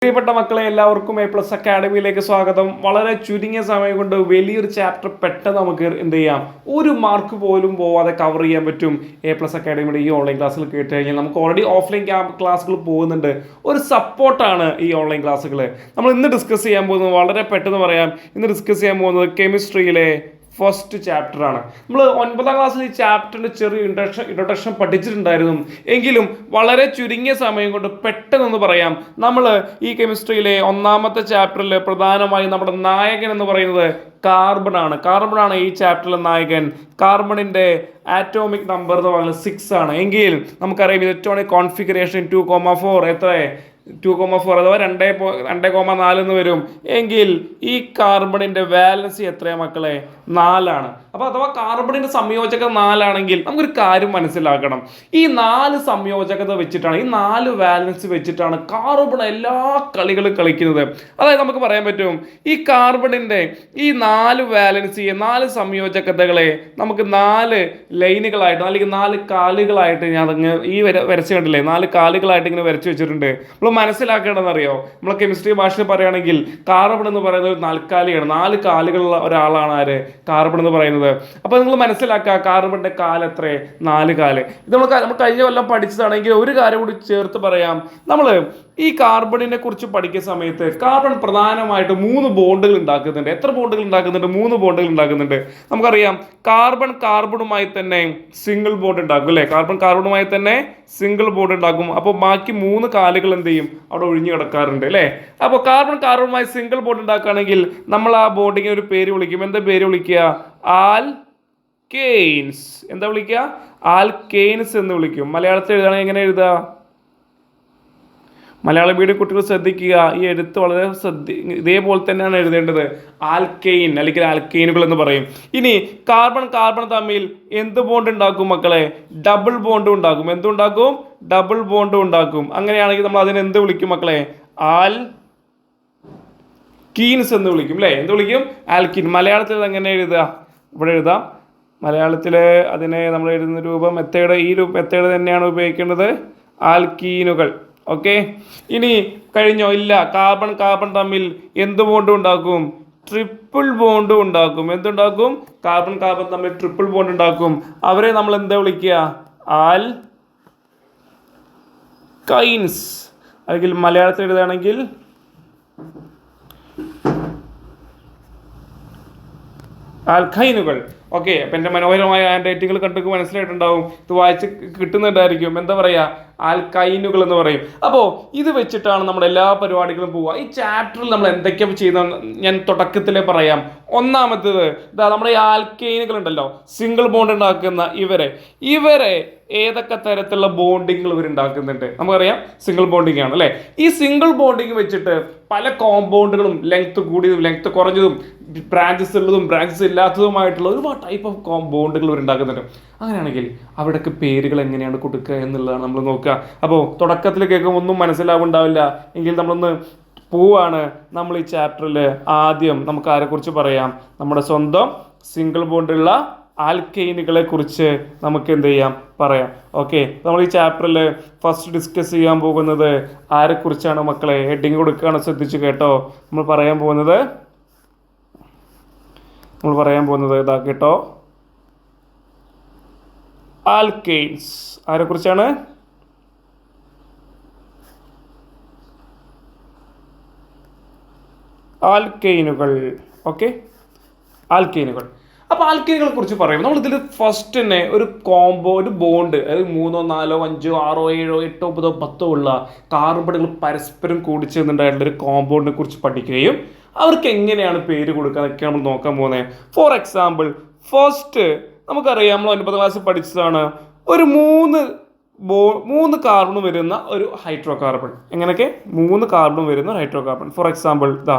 പ്രിയപ്പെട്ട മക്കളെ, എല്ലാവർക്കും എ പ്ലസ് അക്കാഡമിയിലേക്ക് സ്വാഗതം. വളരെ ചുരുങ്ങിയ സമയം കൊണ്ട് വലിയൊരു ചാപ്റ്റർ പെട്ടെന്ന് നമുക്ക് എന്ത് ചെയ്യാം, ഒരു മാർക്ക് പോലും പോവാതെ കവർ ചെയ്യാൻ പറ്റും. എ പ്ലസ് അക്കാഡമിയുടെ ഈ ഓൺലൈൻ ക്ലാസ്സിൽ കേട്ട് കഴിഞ്ഞാൽ നമുക്ക് ഓൾറെഡി ഓഫ്ലൈൻ ക്ലാസ്സുകൾ പോകുന്നുണ്ട്. ഒരു സപ്പോർട്ടാണ് ഈ ഓൺലൈൻ ക്ലാസ്സുകൾ. നമ്മൾ ഇന്ന് ഡിസ്കസ് ചെയ്യാൻ പോകുന്നത് വളരെ പെട്ടെന്ന് പറയാം. ഇന്ന് ഡിസ്കസ് ചെയ്യാൻ പോകുന്നത് കെമിസ്ട്രിയിലെ ഫസ്റ്റ് ചാപ്റ്റർ ആണ്. നമ്മൾ 9ാം ക്ലാസ്സിൽ ഈ ചാപ്റ്ററിന്റെ ചെറിയ ഇൻട്രൊഡക്ഷൻ പഠിച്ചിട്ടുണ്ടായിരുന്നു. എങ്കിലും വളരെ ചുരുങ്ങിയ സമയം കൊണ്ട് പെട്ടെന്ന് പറയാം. നമ്മൾ ഈ കെമിസ്ട്രിയിലെ 1ാമത്തെ ചാപ്റ്ററിൽ പ്രധാനമായും നമ്മുടെ നായകൻ എന്ന് പറയുന്നത് കാർബൺ ആണ് ഈ ചാപ്റ്ററിലെ നായകൻ. കാർബണിന്റെ ആറ്റോമിക് നമ്പർ എന്ന് പറയുന്നത് 6 ആണ്. എങ്കിൽ നമുക്കറിയാം ഇലക്ട്രോണിക് കോൺഫിഗറേഷൻ 2,4 എത്ര 2,4 അഥവാ 2,4 എന്ന് വരും. എങ്കിൽ ഈ കാർബണിന്റെ വാലൻസി എത്രയാ മക്കളെ? 4 ആണ്. അപ്പൊ അഥവാ കാർബണിന്റെ സംയോജകത 4 ആണെങ്കിൽ നമുക്കൊരു കാര്യം മനസ്സിലാക്കണം. ഈ 4 സംയോജകത വെച്ചിട്ടാണ്, ഈ 4 വാലൻസി വെച്ചിട്ടാണ് കാർബൺ എല്ലാ കളികളും കളിക്കുന്നത്. അതായത് നമുക്ക് പറയാൻ പറ്റും, ഈ കാർബണിന്റെ ഈ 4 വാലൻസി 4 സംയോജകതകളെ നമുക്ക് 4 ലൈനുകളായിട്ട് അല്ലെങ്കിൽ 4 കാലുകളായിട്ട് ഞാൻ ഈ വരച്ച് കണ്ടില്ലേ, 4 കാലുകളായിട്ട് ഇങ്ങനെ വരച്ചു വെച്ചിട്ടുണ്ട്. നമ്മൾ മനസ്സിലാക്കേണ്ടതെന്നറിയോ, നമ്മളെ കെമിസ്ട്രി ഭാഷയിൽ പറയുകയാണെങ്കിൽ കാർബൺ എന്ന് പറയുന്നത് ഒരു 4 കാലിയാണ്. 4 കാലുകളുള്ള ഒരാളാണ് ആര്? കാർബൺ എന്ന് പറയുന്നത്. അപ്പൊ നിങ്ങൾ മനസ്സിലാക്കുക, കാർബണിന്റെ കാല് എത്ര? 4 കാല്. ഇത് നമ്മൾ കഴിഞ്ഞ കൊല്ലം പഠിച്ചതാണെങ്കിൽ ഒരു കാര്യം കൂടി ചേർത്ത് പറയാം. നമ്മൾ ഈ കാർബണിനെ കുറിച്ച് പഠിക്കുന്ന സമയത്ത് കാർബൺ പ്രധാനമായിട്ട് 3 ബോണ്ടുകൾ ഉണ്ടാക്കുന്നുണ്ട്. എത്ര ബോണ്ടുകൾ ഉണ്ടാക്കുന്നുണ്ട്? 3 ബോണ്ടുകൾ ഉണ്ടാക്കുന്നുണ്ട്. നമുക്കറിയാം കാർബണുമായി തന്നെ സിംഗിൾ ബോണ്ട് ഉണ്ടാക്കും അല്ലെ? കാർബണുമായി തന്നെ സിംഗിൾ ബോണ്ട് ഉണ്ടാക്കും. അപ്പോൾ ബാക്കി 3 കാലുകൾ എന്ത് ചെയ്യും? അവിടെ ഒഴിഞ്ഞു കിടക്കാറുണ്ട് അല്ലെ? അപ്പോൾ കാർബണുമായി സിംഗിൾ ബോണ്ട് ഉണ്ടാക്കുകയാണെങ്കിൽ നമ്മൾ ആ ബോണ്ടിന് ഒരു പേര് വിളിക്കും. എന്താ പേര് വിളിക്കുക? ആൽക്കെയ്ൻസ്. എന്താ വിളിക്കുക? ആൽക്കെയ്ൻസ് എന്ന് വിളിക്കും. മലയാളത്തിൽ എഴുതുകയാണെങ്കിൽ എങ്ങനെ എഴുതുക? മലയാള മീഡിയം കുട്ടികൾ ശ്രദ്ധിക്കുക, ഈ എഴുത്ത് വളരെ ഇതേപോലെ തന്നെയാണ് എഴുതേണ്ടത്. ആൽക്കെയിൻ അല്ലെങ്കിൽ ആൽക്കെയിനുകൾ എന്ന് പറയും. ഇനി കാർബൺ തമ്മിൽ എന്ത് ബോണ്ട് ഉണ്ടാക്കും മക്കളെ? ഡബിൾ ബോണ്ട് ഉണ്ടാക്കും. എന്തുണ്ടാക്കും? ഡബിൾ ബോണ്ട് ഉണ്ടാക്കും. അങ്ങനെയാണെങ്കിൽ നമ്മൾ അതിനെ എന്ത് വിളിക്കും മക്കളെ? ആൽക്കീൻസ് എന്ന് വിളിക്കും അല്ലേ? എന്ത് വിളിക്കും? ആൽക്കീൻ. മലയാളത്തിൽ എങ്ങനെ എഴുതുക? ഇവിടെ എഴുതാം. മലയാളത്തിൽ അതിനെ നമ്മൾ എഴുതുന്ന രൂപം ഈ മെത്തേഡ് തന്നെയാണ് ഉപയോഗിക്കേണ്ടത്. ആൽക്കീനുകൾ. ഓക്കെ, ഇനി കഴിഞ്ഞോ? ഇല്ല. കാർബൺ തമ്മിൽ എന്ത് ബോണ്ട് ഉണ്ടാക്കും? ട്രിപ്പിൾ ബോണ്ട് ഉണ്ടാക്കും. എന്തുണ്ടാക്കും? കാർബൺ തമ്മിൽ ട്രിപ്പിൾ ബോണ്ട് ഉണ്ടാക്കും. അവരെ നമ്മൾ എന്താ വിളിക്കുക? ആൽക്കൈൻസ്. അല്ലെങ്കിൽ മലയാളത്തിൽ എഴുതുകയാണെങ്കിൽ ആൽക്കൈനുകൾ. ഓക്കെ, അപ്പം എൻ്റെ മനോഹരമായ ഹാൻഡ് റൈറ്റിങ്ങൾ കണ്ടു മനസ്സിലായിട്ടുണ്ടാവും. ഇത് വായിച്ച് കിട്ടുന്നുണ്ടായിരിക്കും. എന്താ പറയുക? ആൽക്കൈനുകൾ എന്ന് പറയും. അപ്പോൾ ഇത് വെച്ചിട്ടാണ് നമ്മുടെ എല്ലാ പരിപാടികളും പോവുക. ഈ ചാപ്റ്ററിൽ നമ്മൾ എന്തൊക്കെയാണ് ചെയ്യുന്നത് ഞാൻ തുടക്കത്തിലേ പറയാം. ഒന്നാമത്തേത് ഇതാ, നമ്മുടെ ഈ ആൽക്കൈനുകൾ ഉണ്ടല്ലോ, സിംഗിൾ ബോണ്ട് ഉണ്ടാക്കുന്ന ഇവരെ ഏതൊക്കെ തരത്തിലുള്ള ബോണ്ടിങ്ങൾ ഇവർ ഉണ്ടാക്കുന്നുണ്ട്? നമുക്കറിയാം സിംഗിൾ ബോണ്ടിങ് ആണ് അല്ലേ? ഈ സിംഗിൾ ബോണ്ടിങ് വെച്ചിട്ട് പല കോമ്പൗണ്ടുകളും ലെങ്ത് കൂടിയതും ലെങ്ത് കുറഞ്ഞതും ബ്രാഞ്ചസ് ഉള്ളതും ബ്രാഞ്ചസ് ഇല്ലാത്തതുമായിട്ടുള്ള ഒരുപാട് ടൈപ്പ് ഓഫ് ബോണ്ടുകൾ ഇവർ ഉണ്ടാക്കുന്നുണ്ട്. അങ്ങനെയാണെങ്കിൽ അവിടേക്ക് പേരുകൾ എങ്ങനെയാണ് കൊടുക്കുക എന്നുള്ളതാണ് നമ്മൾ നോക്കുക. അപ്പോൾ തുടക്കത്തിൽ കേൾക്കുമ്പോൾ ഒന്നും മനസ്സിലാവുണ്ടാവില്ല. എങ്കിൽ നമ്മളൊന്ന് പോവാണ്. നമ്മൾ ഈ ചാപ്റ്ററിൽ ആദ്യം നമുക്ക് ആരെക്കുറിച്ച് പറയാം? നമ്മുടെ സ്വന്തം സിംഗിൾ ബോണ്ടുള്ള ആൽക്കെയിനുകളെ കുറിച്ച് നമുക്ക് എന്ത് ചെയ്യാം? പറയാം. ഓക്കെ, നമ്മൾ ഈ ചാപ്റ്ററിൽ ഫസ്റ്റ് ഡിസ്കസ് ചെയ്യാൻ പോകുന്നത് ആരെക്കുറിച്ചാണ് മക്കളെ? ഹെഡിങ് കൊടുക്കുകയാണ്, ശ്രദ്ധിച്ചു കേട്ടോ. നമ്മൾ പറയാൻ പോകുന്നത് ഇതാ കേട്ടോ, ആൽക്കെയിൻസ്. ആരെക്കുറിച്ചാണ്? ആൽക്കെയിനുകൾ. ഓക്കെ, ആൽക്കെയിനുകൾ. അപ്പോൾ ആൽക്കെയിനുകളെ കുറിച്ച് പറയുമ്പോൾ നമ്മൾ ഇതിൽ ഫസ്റ്റ് തന്നെ ഒരു ബോണ്ട്, അതായത് 3, 4, 5, 6, 7, 8, 9, 10 ഉള്ള കാർബണുകൾ പരസ്പരം കൂടിച്ചേർന്നുണ്ടായിട്ടുള്ള ഒരു കോമ്പൗണ്ടിനെ കുറിച്ച് പഠിക്കുകയും അവർക്ക് എങ്ങനെയാണ് പേര് കൊടുക്കുക എന്നൊക്കെയാണ് നമ്മൾ നോക്കാൻ പോകുന്നത്. ഫോർ എക്സാമ്പിൾ, ഫസ്റ്റ് നമുക്കറിയാം, നമ്മൾ 9ാം ക്ലാസ്സിൽ പഠിച്ചതാണ്, ഒരു 3 കാർബൺ വരുന്ന ഒരു ഹൈഡ്രോ കാർബൺ. എങ്ങനെയൊക്കെ? 3 കാർബൺ വരുന്ന ഒരു ഹൈഡ്രോ കാർബൺ. ഫോർ എക്സാമ്പിൾ ഇതാ,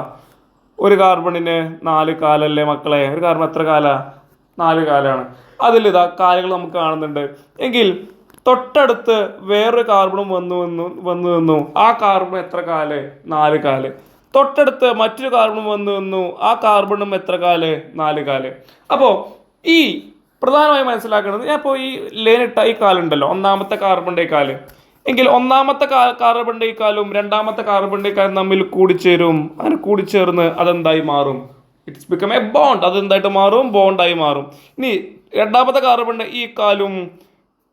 ഒരു കാർബണിന് 4 കാലല്ലേ മക്കളെ? ഒരു കാർബൺ എത്ര കാലാ? 4 കാലാണ്. അതിലിതാ കാലുകൾ നമുക്ക് കാണുന്നുണ്ട്. എങ്കിൽ തൊട്ടടുത്ത് വേറൊരു കാർബണും വന്നു നിന്നു. ആ കാർബൺ എത്ര കാല്? 4 കാല്. തൊട്ടടുത്ത് മറ്റൊരു കാർബണും വന്നു നിന്നു. ആ കാർബണും എത്ര കാല്? 4 കാല്. അപ്പോൾ പ്രധാനമായും മനസ്സിലാക്കേണ്ടത്, ഞാൻ ഇപ്പോൾ ഈ ലേനിട്ട ഈ കാലുണ്ടല്ലോ, 1ാമത്തെ കാർബണിൻ്റെ കാല്, എങ്കിൽ ഒന്നാമത്തെ കാർബണിന്റെക്കാളും രണ്ടാമത്തെ കാർബണിന്റെക്കാളും തമ്മിൽ കൂടിച്ചേരും. അങ്ങനെ കൂടിച്ചേർന്ന് അതെന്തായി മാറും? It's become a bond. അതെന്തായിട്ട് മാറും? ബോണ്ടായി മാറും. ഇനി രണ്ടാമത്തെ കാർബണിന്റെ ഈ കാലും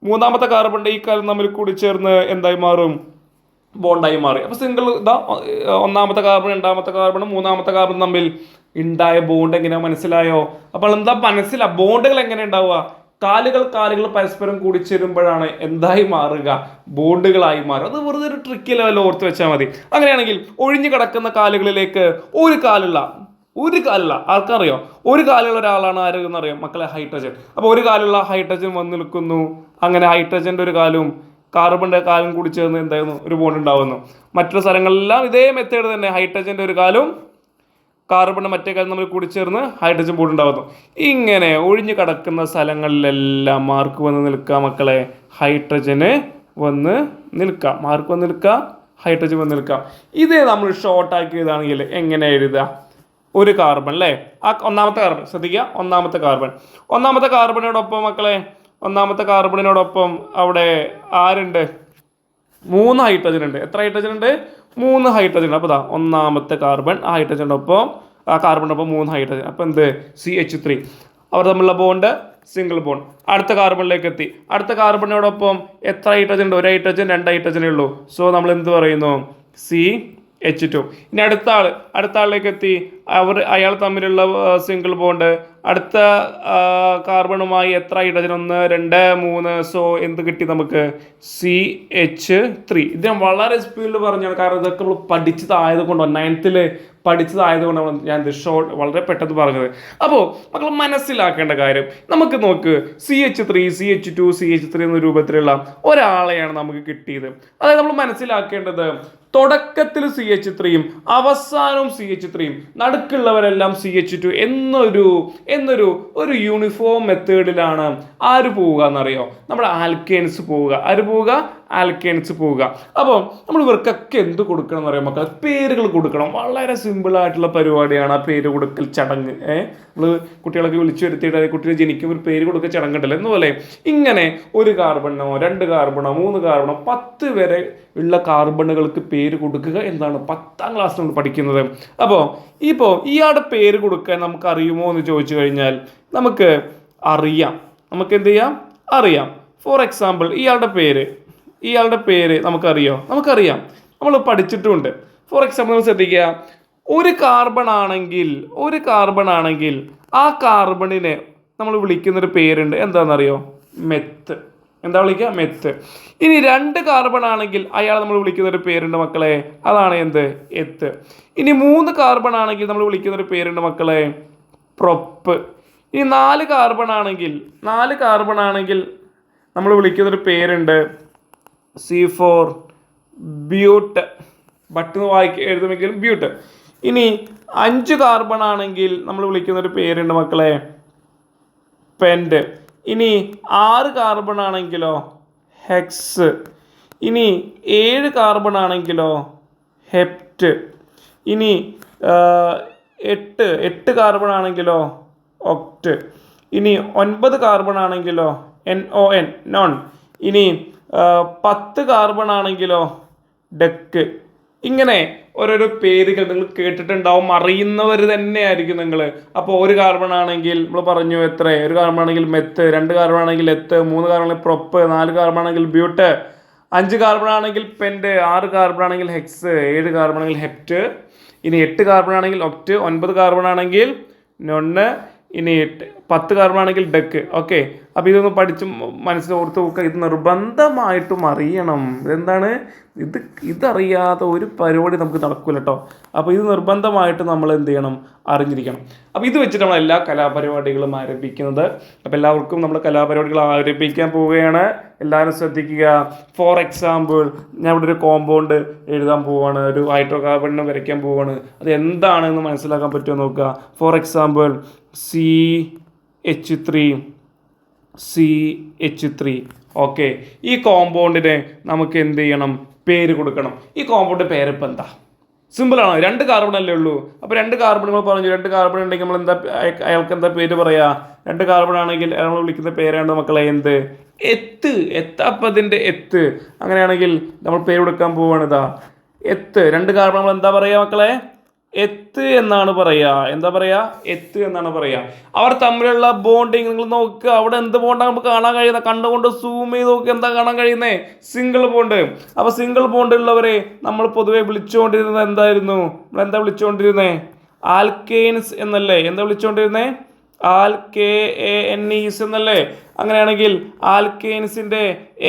മൂന്നാമത്തെ കാർബണിന്റെ ഈ കാലും തമ്മിൽ കൂടിച്ചേർന്ന് എന്തായി മാറും? ബോണ്ടായി മാറി. അപ്പൊ സിംഗിൾ ഇതാ ഒന്നാമത്തെ കാർബൺ രണ്ടാമത്തെ കാർബണും മൂന്നാമത്തെ കാർബൺ തമ്മിൽ ഉണ്ടായ ബോണ്ട് എങ്ങനെയാ മനസ്സിലായോ? അപ്പോൾ എന്താ ബോണ്ടുകൾ എങ്ങനെ ഉണ്ടാവുക? കാലുകൾ പരസ്പരം കൂടിച്ചേരുമ്പോഴാണ് എന്തായി മാറുക? ബോണ്ടുകളായി മാറുക. അത് വെറുതെ ഒരു ട്രിക്കി ലെവൽ ഓർത്ത് വെച്ചാൽ മതി. അങ്ങനെയാണെങ്കിൽ ഒഴിഞ്ഞു കിടക്കുന്ന കാലുകളിലേക്ക് ഒരു കാലുള്ള ആർക്കറിയോ? ഒരു കാലുള്ള ഒരാളാണ് ആരെന്നറിയാം മക്കളെ? ഹൈഡ്രജൻ. അപ്പോൾ ഒരു കാലുള്ള ഹൈഡ്രജൻ വന്ന് നിൽക്കുന്നു. അങ്ങനെ ഹൈഡ്രജന്റെ ഒരു കാലും കാർബണിന്റെ കാലും കൂടി ചേർന്ന് എന്തായിരുന്നു? ഒരു ബോണ്ട് ഉണ്ടാവുന്നു. മറ്റു സ്ഥലങ്ങളിലെല്ലാം ഇതേ മെത്തേഡ് തന്നെ. ഹൈഡ്രജന്റെ ഒരു കാലും കാർബണിന്റെ മറ്റേ കാലും നമ്മൾ കൂടി ചേർന്ന് ഹൈഡ്രജൻ ബോണ്ട് ഉണ്ടാവുന്നു. ഇങ്ങനെ ഒഴിഞ്ഞു കിടക്കുന്ന സ്ഥലങ്ങളിലെല്ലാം മാർക്ക് വന്ന് നിൽക്കുക മക്കളെ. ഹൈഡ്രജന് വന്ന് നിൽക്കാം. മാർക്ക് വന്ന് നിൽക്കാം. ഹൈഡ്രജൻ വന്ന് നിൽക്കാം. ഇതേ നമ്മൾ ഷോർട്ട് ആക്കി എഴുതുകയാണെങ്കിൽ എങ്ങനെ എഴുതുക? ഒരു കാർബൺ അല്ലേ? ആ ഒന്നാമത്തെ കാർബൺ ശ്രദ്ധിക്കുക. ഒന്നാമത്തെ കാർബണിനോടൊപ്പം മക്കളെ, ഒന്നാമത്തെ കാർബണിനോടൊപ്പം അവിടെ ആരുണ്ട്? 3 ഹൈഡ്രജൻ ഉണ്ട്. എത്ര ഹൈഡ്രജൻ ഉണ്ട്? 3 ഹൈഡ്രജൻ ഉണ്ട്. അപ്പോൾ ഇതാ ഒന്നാമത്തെ കാർബൺ, ആ ഹൈഡ്രജനൊപ്പം ആ കാർബണിനൊപ്പം 3 ഹൈഡ്രജൻ. അപ്പോൾ എന്ത്? CH3. അവർ തമ്മിലുള്ള ബോണ്ട് സിംഗിൾ ബോണ്ട്. അടുത്ത കാർബണിലേക്ക് എത്തി. അടുത്ത കാർബണിനോടൊപ്പം എത്ര ഹൈഡ്രജൻ ഉണ്ട്? 1 ഹൈഡ്രജൻ, 2 ഹൈഡ്രജനേ ഉള്ളൂ. സോ നമ്മൾ എന്ത് പറയുന്നു? CH2. ഇനി അടുത്ത ആളിലേക്ക് എത്തി. അയാൾ തമ്മിലുള്ള സിംഗിൾ ബോണ്ട്. അടുത്ത കാർബണുമായി എത്ര ഹൈഡ്രജൻ? 1 2 3. സോ എന്ത് കിട്ടി നമുക്ക്? CH3. ഇത് ഞാൻ വളരെ സ്പീഡിൽ പറഞ്ഞാണ്, കാരണം ഇതൊക്കെ നമ്മൾ പഠിച്ചതായതുകൊണ്ടോ 9th പഠിച്ചതായതുകൊണ്ടാണ് ഞാൻ ഇത് വളരെ പെട്ടെന്ന് പറഞ്ഞത്. അപ്പോൾ മക്കൾ മനസ്സിലാക്കേണ്ട കാര്യം, നമുക്ക് നോക്ക്, CH3 CH2 CH3 എന്ന രൂപത്തിലുള്ള ഒരാളെയാണ് നമുക്ക് കിട്ടിയത്. അതായത് നമ്മൾ മനസ്സിലാക്കേണ്ടത്, തുടക്കത്തിൽ CH3യും അവസാനവും CH3യും നടുക്കുള്ളവരെല്ലാം CH2 എന്നൊരു യൂണിഫോം മെത്തേഡിലാണ് ആര് പോവുക എന്നറിയോ? നമ്മുടെ ആൽക്കേൻസ് പോവുക. ആര് പോവുക? ആൽക്കേൻസ് പോവുക. അപ്പോൾ നമ്മൾ ഇവർക്കൊക്കെ എന്ത് കൊടുക്കണം എന്നറിയാം മക്കൾ? പേരുകൾ കൊടുക്കണം. വളരെ സിമ്പിൾ ആയിട്ടുള്ള പരിപാടിയാണ് ആ പേര് കൊടുക്കൽ ചടങ്ങ്. നമ്മൾ കുട്ടികളൊക്കെ വിളിച്ചു വരുത്തിയിട്ട് കുട്ടികൾ ജനിക്കുമ്പോൾ ഒരു പേര് കൊടുക്കൽ ചടങ്ങുണ്ടല്ലോ എന്നുപോലെ ഇങ്ങനെ ഒരു കാർബണോ 2 കാർബണോ 3 കാർബണോ 10 വരെ ഉള്ള കാർബണുകൾക്ക് പേര് കൊടുക്കുക എന്താണ് 10ാം ക്ലാസ്സിൽ നമ്മൾ പഠിക്കുന്നത്. അപ്പോൾ ഇയാളുടെ പേര് കൊടുക്കാൻ നമുക്ക് അറിയുമോ എന്ന് ചോദിച്ചു കഴിഞ്ഞാൽ നമുക്ക് അറിയാം. നമുക്ക് എന്ത് ചെയ്യാം? അറിയാം. ഫോർ എക്സാമ്പിൾ ഇയാളുടെ പേര് നമുക്കറിയോ? നമുക്കറിയാം, നമ്മൾ പഠിച്ചിട്ടുമുണ്ട്. ഫോർ എക്സാമ്പിൾ ശ്രദ്ധിക്കുക, ഒരു കാർബൺ ആണെങ്കിൽ ആ കാർബണിനെ നമ്മൾ വിളിക്കുന്നൊരു പേരുണ്ട്. എന്താണെന്നറിയോ? മെത്ത്. എന്താ വിളിക്കുക? മെത്ത്. ഇനി 2 കാർബൺ ആണെങ്കിൽ അയാൾ നമ്മൾ വിളിക്കുന്നൊരു പേരുണ്ട് മക്കളെ. അതാണ് എന്ത്? എത്ത്. ഇനി 3 കാർബൺ ആണെങ്കിൽ നമ്മൾ വിളിക്കുന്നൊരു പേരുണ്ട് മക്കളെ. പ്രൊപ്പ്. ഇനി 4 കാർബൺ ആണെങ്കിൽ നമ്മൾ വിളിക്കുന്നൊരു പേരുണ്ട് C4 ബ്യൂട്ട്. ബട്ടെന്ന് എഴുതുമെങ്കിലും ബ്യൂട്ട്. ഇനി 5 കാർബൺ ആണെങ്കിൽ നമ്മൾ വിളിക്കുന്നൊരു പേരുണ്ട് മക്കളെ പെൻറ്റ്. ഇനി 6 കാർബൺ ആണെങ്കിലോ ഹെക്സ്. ഇനി 7 കാർബൺ ആണെങ്കിലോ ഹെപ്റ്റ്. ഇനി 8 കാർബൺ ആണെങ്കിലോ ഒക്റ്റ്. ഇനി 9 കാർബൺ ആണെങ്കിലോ NON നോൺ. ഇനി 10 കാർബൺ ആണെങ്കിലോ ഡെക്ക്. ഇങ്ങനെ ഓരോരോ പേരുകൾ നിങ്ങൾ കേട്ടിട്ടുണ്ടാവും, അറിയുന്നവർ തന്നെയായിരിക്കും നിങ്ങൾ. അപ്പോൾ 1 കാർബൺ ആണെങ്കിൽ നമ്മൾ പറഞ്ഞു എത്ര? 1 കാർബൺ ആണെങ്കിൽ മെത്ത്, 2 കാർബൺ ആണെങ്കിൽ എത്ത്, 3 കാർബൺ ആണെങ്കിൽ പ്രൊപ്പ്, 4 കാർബൺ ആണെങ്കിൽ ബ്യൂട്ട്, 5 കാർബൺ ആണെങ്കിൽ പെൻറ്റ്, 6 കാർബൺ ആണെങ്കിൽ ഹെക്സ്, 7 കാർബൺ ആണെങ്കിൽ ഹെപ്റ്റ്. ഇനി 8 കാർബൺ ആണെങ്കിൽ ഒക്റ്റ്, 9 കാർബൺ ആണെങ്കിൽ നൊണ്ണ്, ഇനി 10 കാർബൺ ആണെങ്കിൽ ഡെക്ക്. ഓക്കെ, അപ്പോൾ ഇതൊന്ന് പഠിച്ച് മനസ്സിലോർത്ത് നോക്കുക. ഇത് നിർബന്ധമായിട്ടും അറിയണം. ഇതെന്താണ്? ഇതറിയാത്ത ഒരു പരിപാടി നമുക്ക് നടക്കില്ല കേട്ടോ. അപ്പോൾ ഇത് നിർബന്ധമായിട്ട് നമ്മൾ എന്ത് ചെയ്യണം? അറിഞ്ഞിരിക്കണം. അപ്പോൾ ഇത് വെച്ചിട്ട് നമ്മൾ എല്ലാ കലാപരിപാടികളും ആരംഭിക്കുന്നത്. അപ്പോൾ എല്ലാവർക്കും നമ്മൾ കലാപരിപാടികൾ ആരംഭിക്കാൻ പോവുകയാണ്. എല്ലാവരും ശ്രദ്ധിക്കുക. ഫോർ എക്സാമ്പിൾ ഞാൻ ഇവിടെ ഒരു കോമ്പൗണ്ട് എഴുതാൻ പോവുകയാണ്, ഒരു ഹൈഡ്രോ കാർബണിനെ വരയ്ക്കാൻ പോവുകയാണ്. അത് എന്താണെന്ന് മനസ്സിലാക്കാൻ പറ്റുമോ നോക്കുക. For example CH3. ഓക്കെ, ഈ കോമ്പൗണ്ടിനെ നമുക്ക് എന്ത് ചെയ്യണം? പേര് കൊടുക്കണം. ഈ കോമ്പൗണ്ട് പേരിപ്പോൾ എന്താ? സിമ്പിളാണ്, 2 കാർബൺ അല്ലേ ഉള്ളൂ. അപ്പോൾ 2 കാർബണുകൾ പറഞ്ഞു, 2 കാർബൺ ഉണ്ടെങ്കിൽ നമ്മൾ എന്താ അയാൾക്ക് എന്താ പേര് പറയാ? 2 കാർബൺ ആണെങ്കിൽ നമ്മൾ വിളിക്കുന്ന പേരാണ് മക്കളെ എന്ത്? എത്ത്. എത്താപ്പം അതിൻ്റെ എത്ത്. അങ്ങനെയാണെങ്കിൽ നമ്മൾ പേര് കൊടുക്കാൻ പോവുകയാണ്. ഇതാ എത്ത്. 2 കാർബൺ നമ്മൾ എന്താ പറയുക മക്കളെ? എത്ത് എന്നാണ് പറയുക. എന്താ പറയുക? എത്ത് എന്നാണ് പറയുക. അവർ തമ്മിലുള്ള ബോണ്ടിങ് നിങ്ങൾ നോക്കുക, അവിടെ എന്ത് ബോണ്ടാണ് നമുക്ക് കാണാൻ കഴിയുന്നത്? കണ്ടുകൊണ്ട് സൂം ചെയ്ത് നോക്കി എന്താ കാണാൻ കഴിയുന്നത്? Single bond. അപ്പോൾ സിംഗിൾ ബോണ്ട് ഉള്ളവരെ നമ്മൾ പൊതുവെ വിളിച്ചുകൊണ്ടിരുന്നത് എന്തായിരുന്നു? നമ്മൾ എന്താ വിളിച്ചുകൊണ്ടിരുന്നത്? ആൽക്കെയിൻസ് എന്നല്ലേ? എന്താ വിളിച്ചുകൊണ്ടിരുന്നത്? ALKANES എന്നല്ലേ? അങ്ങനെയാണെങ്കിൽ ആൽക്കെയിൻസിന്റെ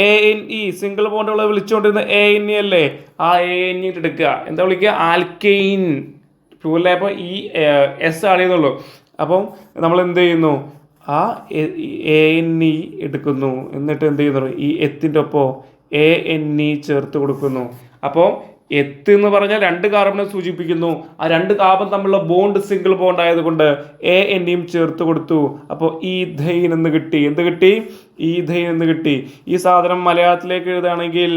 ANE സിംഗിൾ ബോണ്ടുകളെ വിളിച്ചുകൊണ്ടിരുന്ന ANE അല്ലേ? ആ ANE എടുക്കുക. എന്താ വിളിക്കുക? ആൽക്കെയിൻ. ടൂല്ലേ? അപ്പോൾ ഈ S ആണെന്നുള്ളൂ. അപ്പം നമ്മൾ എന്ത് ചെയ്യുന്നു? ആ ANE എടുക്കുന്നു. എന്നിട്ട് എന്ത് ചെയ്യുന്നു? ഈ എത്തിൻ്റെ ഒപ്പം ANE ചേർത്ത് കൊടുക്കുന്നു. അപ്പോൾ എത്ത് എന്ന് പറഞ്ഞാൽ 2 കാർബണെ സൂചിപ്പിക്കുന്നു. ആ 2 കാർബൺ തമ്മിലുള്ള ബോണ്ട് സിംഗിൾ ബോണ്ട് ആയതുകൊണ്ട് ANEയും ചേർത്ത് കൊടുത്തു. അപ്പോൾ ഈഥൈൻ എന്ന് കിട്ടി. എന്ത് കിട്ടി? ഈഥൈൻ എന്ന് കിട്ടി. ഈ സാധനം മലയാളത്തിലേക്ക് എഴുതുകയാണെങ്കിൽ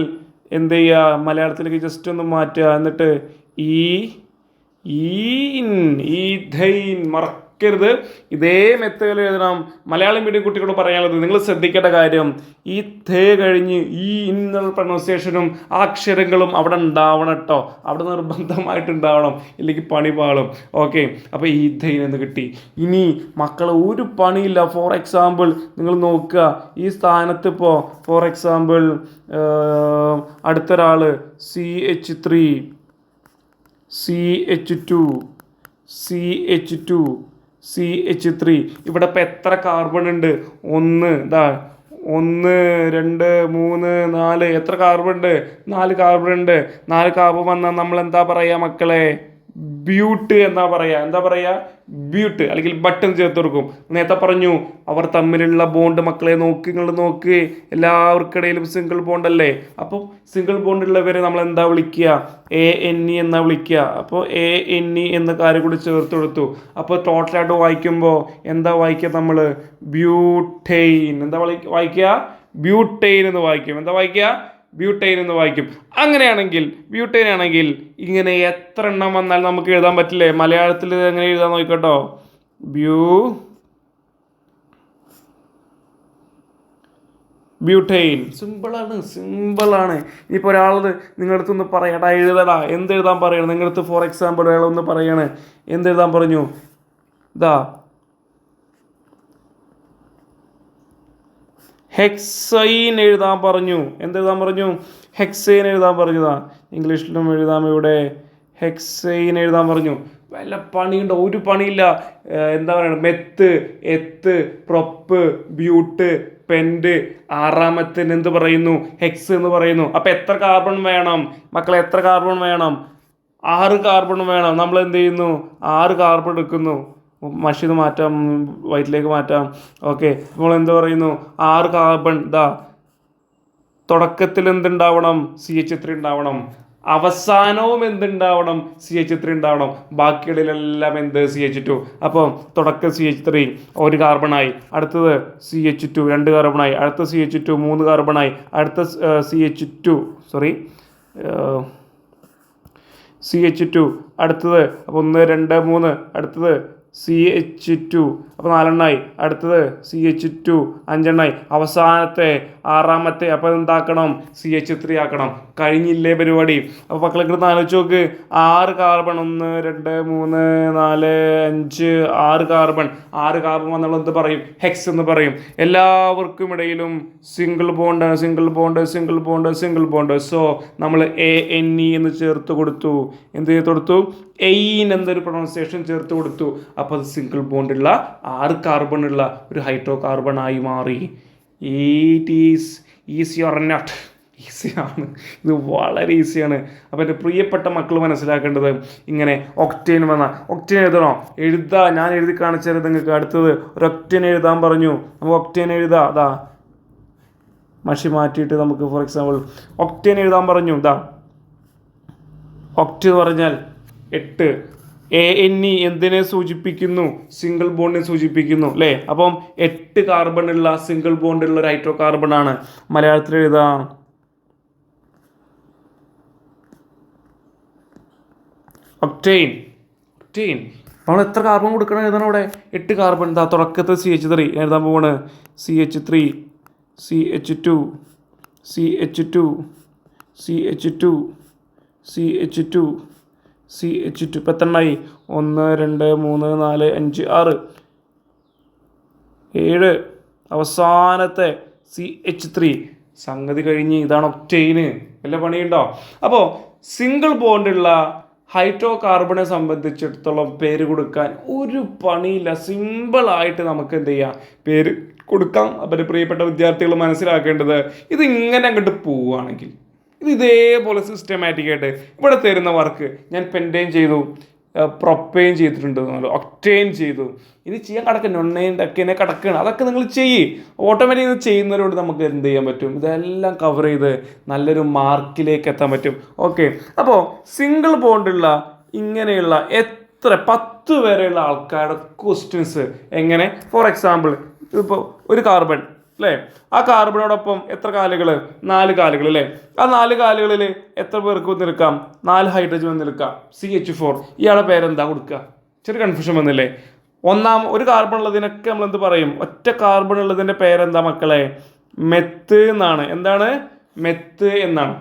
എന്ത് ചെയ്യുക? മലയാളത്തിലേക്ക് ജസ്റ്റ് ഒന്ന് മാറ്റുക. എന്നിട്ട് ഈഥൈൻ മറക്കരുത്. ഇതേ മെത്തേഡിൽ എഴുതണം. മലയാളം മീഡിയം കുട്ടികളോട് പറയാനുള്ളത്, നിങ്ങൾ ശ്രദ്ധിക്കേണ്ട കാര്യം, ഈ ഥേ കഴിഞ്ഞ് ഈ എന്നുള്ള പ്രൊണൗൺസിയേഷനും അക്ഷരങ്ങളും അവിടെ ഉണ്ടാവണം കേട്ടോ. അവിടെ നിർബന്ധമായിട്ടുണ്ടാവണം, ഇല്ലെങ്കിൽ പണി പാളും. ഓക്കെ, അപ്പോൾ ഈഥൈൻ എന്ന് കിട്ടി. ഇനി മക്കളെ ഒരു പണിയില്ല. ഫോർ എക്സാമ്പിൾ നിങ്ങൾ നോക്കുക, ഈ സ്ഥാനത്ത് ഇപ്പോൾ ഫോർ എക്സാമ്പിൾ അടുത്തൊരാൾ CH3 ഇവിടെ ഇപ്പം എത്ര കാർബൺ ഉണ്ട്? 1 2 3 4 എത്ര കാർബൺ ഉണ്ട്? 4 കാർബൺ ഉണ്ട്. 4 കാർബൺ വന്നാൽ നമ്മൾ എന്താ പറയുക മക്കളെ? ബ്യൂട്ട് എന്നാ പറയുക. എന്താ പറയുക? ബ്യൂട്ട്, അല്ലെങ്കിൽ ബട്ടൺ ചേർത്ത് കൊടുക്കും. നേരത്തെ പറഞ്ഞു അവർ തമ്മിലുള്ള ബോണ്ട് മക്കളെ നോക്ക്, നിങ്ങൾ നോക്ക്, എല്ലാവർക്കിടയിലും സിംഗിൾ ബോണ്ട് അല്ലേ? അപ്പോൾ സിംഗിൾ ബോണ്ട് ഉള്ളവരെ നമ്മൾ എന്താ വിളിക്കുക? ANE എന്നാ വിളിക്കുക. അപ്പോൾ ANE എന്ന കാര്യം കൂടി ചേർത്ത് കൊടുത്തു. അപ്പോൾ ടോട്ടലായിട്ട് വായിക്കുമ്പോൾ എന്താ വായിക്കുക നമ്മൾ? ബ്യൂട്ടൈൻ. എന്താ വായിക്കുക? ബ്യൂട്ടൈൻ എന്ന് വായിക്കും. എന്താ വായിക്കുക? ബ്യൂട്ടൈൻ എന്ന് വായിക്കും. അങ്ങനെയാണെങ്കിൽ ബ്യൂട്ടൈൻ ആണെങ്കിൽ ഇങ്ങനെ എത്ര എണ്ണം വന്നാൽ നമുക്ക് എഴുതാൻ പറ്റില്ലേ? മലയാളത്തിൽ എങ്ങനെ എഴുതാൻ നോക്കട്ടോ? ബ്യൂട്ടൈൻ. സിമ്പിളാണ്. ഇനിയിപ്പോൾ ഒരാൾ നിങ്ങളുടെ അടുത്തൊന്ന് പറയടാ, എഴുതടാ, എന്തെഴുതാൻ പറയണം? നിങ്ങളുടെ അടുത്ത് ഫോർ എക്സാമ്പിൾ ഒരാളൊന്ന് പറയാണ്, എന്തെഴുതാൻ പറഞ്ഞു? ഇതാ ഹെക്സൈൻ എഴുതാൻ പറഞ്ഞു. എന്തെഴുതാൻ പറഞ്ഞു? ഹെക്സൈൻ എഴുതാൻ പറഞ്ഞതാ. ഇംഗ്ലീഷിലും എഴുതാം. ഇവിടെ ഹെക്സൈൻ എഴുതാൻ പറഞ്ഞു. വല്ല പണിയുണ്ടോ? ഒരു പണിയില്ല. എന്താ പറയുക? മെത്ത്, എത്ത്, പ്രൊപ്പ്, ബ്യൂട്ട്, പെൻറ്റ്. 6ാമത്തിന് എന്ത് പറയുന്നു? ഹെക്സ് എന്ന് പറയുന്നു. അപ്പം എത്ര കാർബൺ വേണം മക്കളെ? എത്ര കാർബൺ വേണം? 6 കാർബൺ വേണം. നമ്മൾ എന്ത് ചെയ്യുന്നു? 6 കാർബൺ എടുക്കുന്നു. മഷിന്ന് മാറ്റാം, വൈറ്റിലേക്ക് മാറ്റാം. ഓക്കെ, നമ്മൾ എന്ത് പറയുന്നു? 6 കാർബൺ. തുടക്കത്തിൽ എന്തുണ്ടാവണം? CH3 ഉണ്ടാവണം. അവസാനവും എന്തുണ്ടാവണം? CH3 ഉണ്ടാവണം. ബാക്കിയുള്ളതിലെല്ലാം എന്ത്? CH2. അപ്പം തുടക്കം CH3 1 കാർബണായി. അടുത്തത് CH2 2 കാർബണായി. അടുത്ത CH2 3 കാർബണായി. അടുത്ത CH2 അടുത്തത് 1 2 3. അടുത്തത് CH2 അപ്പോൾ 4 എണ്ണമായി. അടുത്തത് CH2 5 എണ്ണമായി. അവസാനത്തെ 6ാമത്തെ അപ്പോൾ എന്താക്കണം? CH3 ആക്കണം. കഴിഞ്ഞില്ലേ പരിപാടി? അപ്പോൾ മക്കളെ ഇങ്ങോട്ട് ആലോചിച്ച് നോക്ക്. 6 കാർബൺ 1 2 3 4 5 6 കാർബൺ. 6 കാർബൺ നമ്മൾ എന്ത് പറയും? ഹെക്സ് എന്ന് പറയും. എല്ലാവർക്കും ഇടയിലും സിംഗിൾ ബോണ്ട്. സോ നമ്മൾ ANE എന്ന് ചേർത്ത് കൊടുത്തു. എന്ത് ചേർത്ത് കൊടുത്തു? എയിൻ എന്നൊരു പ്രൊണൗൺസിയേഷൻ ചേർത്ത് കൊടുത്തു. അപ്പോൾ അത് സിംഗിൾ ബോണ്ടുള്ള 6 കാർബൺ ഉള്ള ഒരു ഹൈഡ്രോ കാർബൺ ആയി മാറി. It is easy or not? ഈസിയാണ്. ഇത് വളരെ ഈസിയാണ്. അപ്പോൾ എൻ്റെ പ്രിയപ്പെട്ട മക്കൾ മനസ്സിലാക്കേണ്ടത്, ഇങ്ങനെ ഒക്ടേൻ ഒക്ടേൻ എഴുതണോ? ഞാൻ എഴുതി കാണിച്ചത് നിങ്ങൾക്ക്. അടുത്തത് ഒരു ഒക്ടേൻ എഴുതാൻ പറഞ്ഞു. നമുക്ക് ഒക്ടേൻ എഴുതാം. മഷി മാറ്റിയിട്ട് നമുക്ക് ഫോർ എക്സാമ്പിൾ ഒക്ടേൻ എഴുതാൻ പറഞ്ഞു. ഒക്ട് എന്ന് പറഞ്ഞാൽ 8. ANE എന്തിനെ സൂചിപ്പിക്കുന്നു? സിംഗിൾ ബോണ്ടിനെ സൂചിപ്പിക്കുന്നു അല്ലേ? അപ്പം 8 കാർബൺ ഉള്ള സിംഗിൾ ബോണ്ടുള്ള ഒരു ഹൈഡ്രോ കാർബൺ ആണ്. മലയാളത്തിൽ എഴുതാം. ഒക്ടെയിൻ. ഒക്ടെയിൻ നമ്മൾ എത്ര കാർബൺ കൊടുക്കണം എഴുതണം അവിടെ? 8 കാർബൺ. എന്താ തുടക്കത്തിൽ CH3 എഴുതാൻ പോവാണ്. CH3, CH2, CH2, CH2, CH2, CH2. ഇപ്പം എത്ര എണ്ണമായി? 1 2 3 4 5 6 7. അവസാനത്തെ CH3. സംഗതി കഴിഞ്ഞ്. ഇതാണ് ഒക്ടെയിന്. വല്ല പണിയുണ്ടോ? അപ്പോൾ സിംഗിൾ ബോണ്ടുള്ള ഹൈഡ്രോ കാർബണെ സംബന്ധിച്ചിടത്തോളം പേര് കൊടുക്കാൻ ഒരു പണിയില്ല. സിമ്പിളായിട്ട് നമുക്ക് എന്ത് ചെയ്യാം, പേര് കൊടുക്കാം. അപ്പം പ്രിയപ്പെട്ട വിദ്യാർത്ഥികൾ മനസ്സിലാക്കേണ്ടത്, ഇത് ഇങ്ങനെ അങ്ങോട്ട് പോവുകയാണെങ്കിൽ ഇത് ഇതേപോലെ സിസ്റ്റമാറ്റിക്കായിട്ട് ഇവിടെ തരുന്ന വർക്ക് ഞാൻ പെൻറ്റെയിൻ ചെയ്തു, പ്രൊപ്പെയിൻ ചെയ്തിട്ടുണ്ട്, ഒക്ടെയിൻ ചെയ്തു. ഇനി ചെയ്യാൻ കിടക്കുന്നു, ഒന്നേൻ ഡെക്കേനെ കിടക്കുകയാണ്. അതൊക്കെ നിങ്ങൾ ചെയ്യ്. ഓട്ടോമാറ്റിക് ഇത് ചെയ്യുന്നതിലൂടെ നമുക്ക് എന്ത് ചെയ്യാൻ പറ്റും? ഇതെല്ലാം കവർ ചെയ്ത് നല്ലൊരു മാർക്കിലേക്ക് എത്താൻ പറ്റും. ഓക്കെ, അപ്പോൾ സിംഗിൾ ബോണ്ടുള്ള ഇങ്ങനെയുള്ള 10 വരെയുള്ള ആൾക്കാരുടെ ക്വസ്റ്റ്യൻസ് എങ്ങനെ, ഫോർ എക്സാമ്പിൾ ഇപ്പോൾ ഒരു കാർബൺ അല്ലേ, ആ കാർബണോടൊപ്പം എത്ര കാലുകൾ? 4 കാലുകൾ അല്ലേ. ആ 4 കാലുകളിൽ എത്ര പേർക്ക് വന്നിരിക്കാം? 4 ഹൈഡ്രജൻ വന്നിരിക്കാം. CH4. ഇയാളുടെ പേരെന്താ കൊടുക്കുക? ചെറിയ കൺഫ്യൂഷൻ വന്നില്ലേ? ഒരു കാർബൺ ഉള്ളതിനൊക്കെ നമ്മൾ എന്ത് പറയും? ഒറ്റ കാർബൺ ഉള്ളതിൻ്റെ പേരെന്താ മക്കളെ? മെത്ത് എന്നാണ്. എന്താണ്? മെത്ത് എന്നാണ്.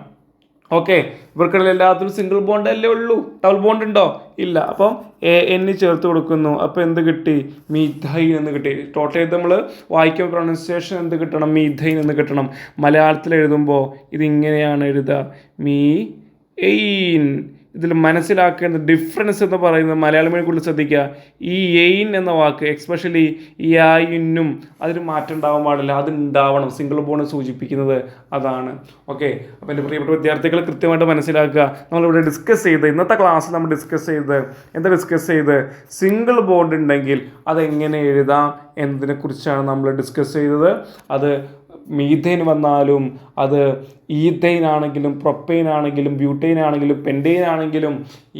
ഓക്കെ, ഇവർക്കിടയിൽ എല്ലാത്തിനും സിംഗിൾ ബോണ്ട് അല്ലേ ഉള്ളൂ. ഡബിൾ ബോണ്ട് ഉണ്ടോ? ഇല്ല. അപ്പം AN ചേർത്ത് കൊടുക്കുന്നു. അപ്പോൾ എന്ത് കിട്ടി? മീഥൈൻ എന്ന് കിട്ടി. ടോട്ടൽ ചെയ്ത് നമ്മൾ വായിക്കുമ്പോൾ പ്രൊണൗൺസിയേഷൻ എന്ത് കിട്ടണം? മീഥൈൻ എന്ന് കിട്ടണം. മലയാളത്തിൽ എഴുതുമ്പോൾ ഇതിങ്ങനെയാണ് എഴുതുക, മീ-എയിൻ. ഇതിൽ മനസ്സിലാക്കേണ്ട ഡിഫറൻസ് എന്ന് പറയുന്നത് മലയാളം കൂടുതൽ ശ്രദ്ധിക്കുക. ഈ എയിൻ എന്ന വാക്ക് എക്സ്പെഷ്യലി ഈ ആയിനും അതിന് മാറ്റം ഉണ്ടാവാൻ പാടില്ല, അത് ഉണ്ടാവണം. സിംഗിൾ ബോണ്ട് സൂചിപ്പിക്കുന്നത് അതാണ്. ഓക്കെ, അപ്പോൾ എൻ്റെ പ്രിയപ്പെട്ട വിദ്യാർത്ഥികൾ കൃത്യമായിട്ട് മനസ്സിലാക്കുക. നമ്മളിവിടെ ഡിസ്കസ് ചെയ്ത്, ഇന്നത്തെ ക്ലാസ്സിൽ നമ്മൾ ഡിസ്കസ് ചെയ്ത് സിംഗിൾ ബോണ്ട് ഉണ്ടെങ്കിൽ അതെങ്ങനെ എഴുതാം എന്നതിനെക്കുറിച്ചാണ് നമ്മൾ ഡിസ്കസ് ചെയ്തത്. അത് മീഥൈൻ വന്നാലും, അത് ഈഥൈൻ ആണെങ്കിലും, പ്രൊപ്പെയിൻ ആണെങ്കിലും, ബ്യൂട്ടൈൻ ആണെങ്കിലും, പെൻറ്റെയിൻ ആണെങ്കിലും,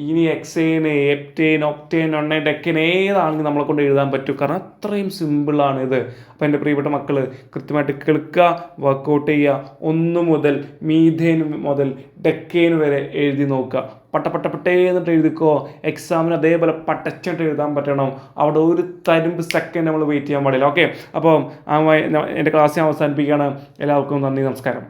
ഇനി എക്സൈൻ, എപ്റ്റൈൻ, ഒക്ടെയിൻ, ഒണ്ണൈൻ, ഡെക്കൈൻ ഏതാണെങ്കിലും നമ്മളെ കൊണ്ട് എഴുതാൻ പറ്റും. കാരണം അത്രയും സിമ്പിളാണ് ഇത്. അപ്പോൾ എൻ്റെ പ്രിയപ്പെട്ട മക്കൾ കൃത്യമായിട്ട് കേൾക്കുക, വർക്കൗട്ട് ചെയ്യുക. 1 മുതൽ മീഥൈൻ മുതൽ ഡെക്കൈൻ വരെ എഴുതി നോക്കുക. എന്നിട്ട് എഴുതിക്കോ. എക്സാമിന് അതേപോലെ പട്ടച്ചിട്ട് എഴുതാൻ പറ്റണം. അവിടെ ഒരു തരുമ്പ് സെക്കൻഡ് നമ്മൾ വെയിറ്റ് ചെയ്യാൻ പാടില്ല. ഓക്കെ, അപ്പോൾ എൻ്റെ ക്ലാസ് ഞാൻ അവസാനിപ്പിക്കുകയാണ്. എല്ലാവർക്കും നന്ദി, നമസ്കാരം.